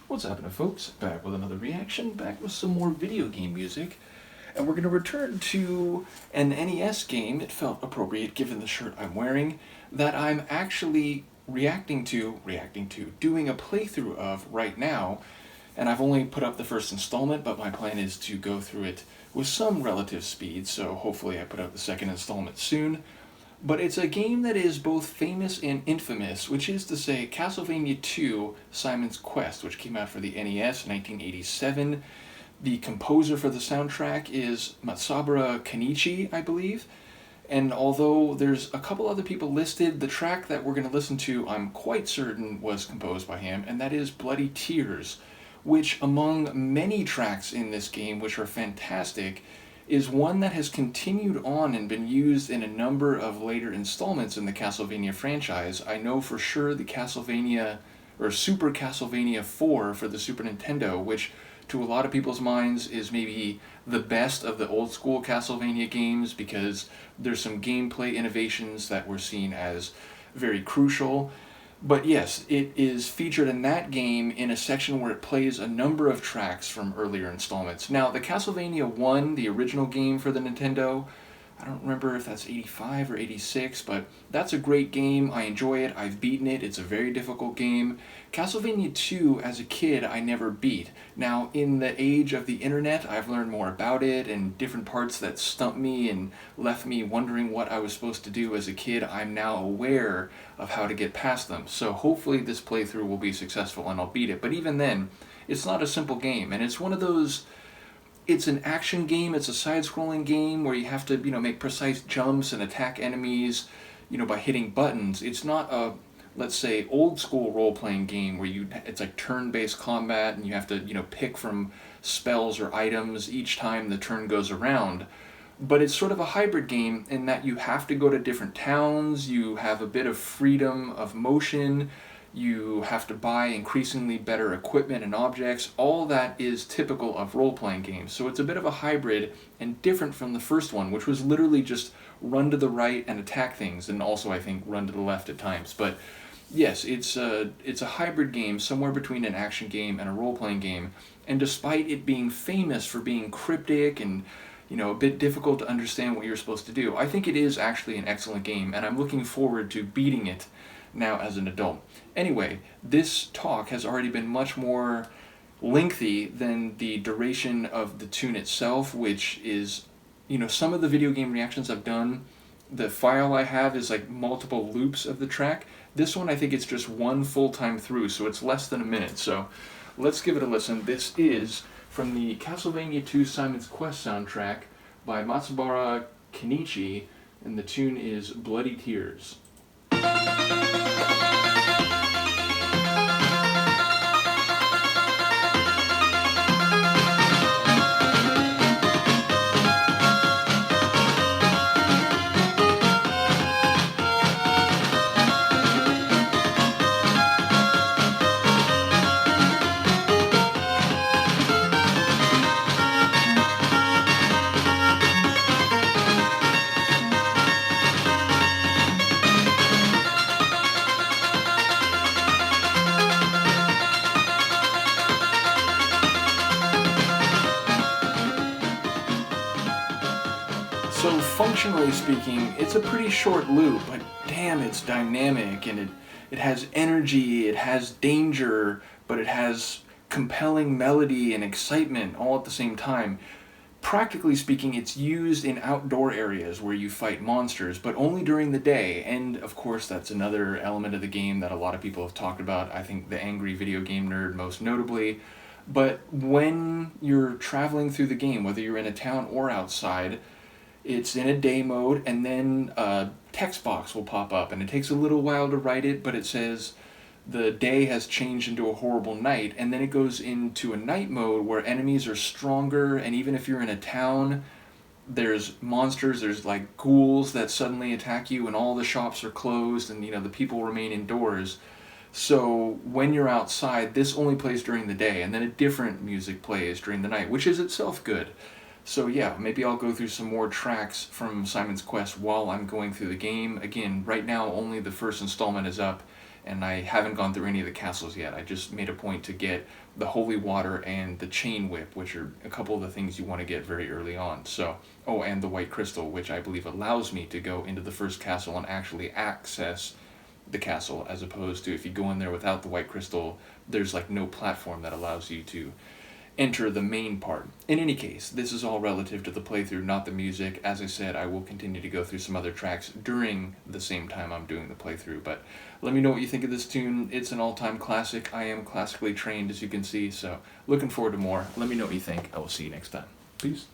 What's happening, folks? Back with another reaction, back with some more video game music. And we're going to return to an NES game. It felt appropriate given the shirt I'm wearing, that I'm actually doing a playthrough of right now. And I've only put up the first installment, but my plan is to go through it with some relative speed, so hopefully I put out the second installment soon. But it's a game that is both famous and infamous, which is to say Castlevania II, Simon's Quest, which came out for the NES in 1987. The composer for the soundtrack is Matsubara Kenichi, I believe. And although there's a couple other people listed, the track that we're going to listen to, I'm quite certain was composed by him, and that is Bloody Tears, which, among many tracks in this game, which are fantastic, is one that has continued on and been used in a number of later installments in the Castlevania franchise. I know for sure the Super Castlevania IV for the Super Nintendo, which to a lot of people's minds is maybe the best of the old school Castlevania games because there's some gameplay innovations that were seen as very crucial. But yes, it is featured in that game in a section where it plays a number of tracks from earlier installments. Now, the Castlevania 1, the original game for the Nintendo, I don't remember if that's 85 or 86, but that's a great game. I enjoy it. I've beaten it. It's a very difficult game. Castlevania 2, as a kid, I never beat. Now, in the age of the internet, I've learned more about it and different parts that stumped me and left me wondering what I was supposed to do as a kid. I'm now aware of how to get past them. So hopefully this playthrough will be successful and I'll beat it. But even then, it's not a simple game. And it's one of those... It's an action game, it's a side-scrolling game where you have to, make precise jumps and attack enemies, by hitting buttons. It's not a, let's say, old-school role-playing game where it's like turn-based combat and you have to, pick from spells or items each time the turn goes around. But it's sort of a hybrid game in that you have to go to different towns, you have a bit of freedom of motion, you have to buy increasingly better equipment and objects. All that is typical of role-playing games. So it's a bit of a hybrid and different from the first one, which was literally just run to the right and attack things, and also, I think, run to the left at times. But yes, it's a hybrid game, somewhere between an action game and a role-playing game. And despite it being famous for being cryptic and a bit difficult to understand what you're supposed to do, I think it is actually an excellent game, and I'm looking forward to beating it now as an adult. Anyway, this talk has already been much more lengthy than the duration of the tune itself, which is, some of the video game reactions I've done, the file I have is like multiple loops of the track. This one, I think it's just one full time through, so it's less than a minute. So let's give it a listen. This is from the Castlevania II Simon's Quest soundtrack by Matsubara Kenichi, and the tune is Bloody Tears. So functionally speaking, it's a pretty short loop, but damn, it's dynamic, and it has energy, it has danger, but it has compelling melody and excitement all at the same time. Practically speaking, it's used in outdoor areas where you fight monsters, but only during the day, and of course that's another element of the game that a lot of people have talked about, I think the angry video game nerd most notably. But when you're traveling through the game, whether you're in a town or outside, it's in a day mode, and then a text box will pop up, and it takes a little while to write it, but it says the day has changed into a horrible night, and then it goes into a night mode where enemies are stronger, and even if you're in a town, there's monsters, there's like ghouls that suddenly attack you, and all the shops are closed, and the people remain indoors. So when you're outside, this only plays during the day, and then a different music plays during the night, which is itself good. So yeah, maybe I'll go through some more tracks from Simon's Quest while I'm going through the game. Again, right now only the first installment is up, and I haven't gone through any of the castles yet. I just made a point to get the Holy Water and the Chain Whip, which are a couple of the things you want to get very early on. So, oh, and the White Crystal, which I believe allows me to go into the first castle and actually access the castle, as opposed to if you go in there without the White Crystal, there's like no platform that allows you to enter the main part. In any case, this is all relative to the playthrough, not the music. As I said, I will continue to go through some other tracks during the same time I'm doing the playthrough, but let me know what you think of this tune. It's an all-time classic. I am classically trained, as you can see, so looking forward to more. Let me know what you think. I will see you next time. Peace.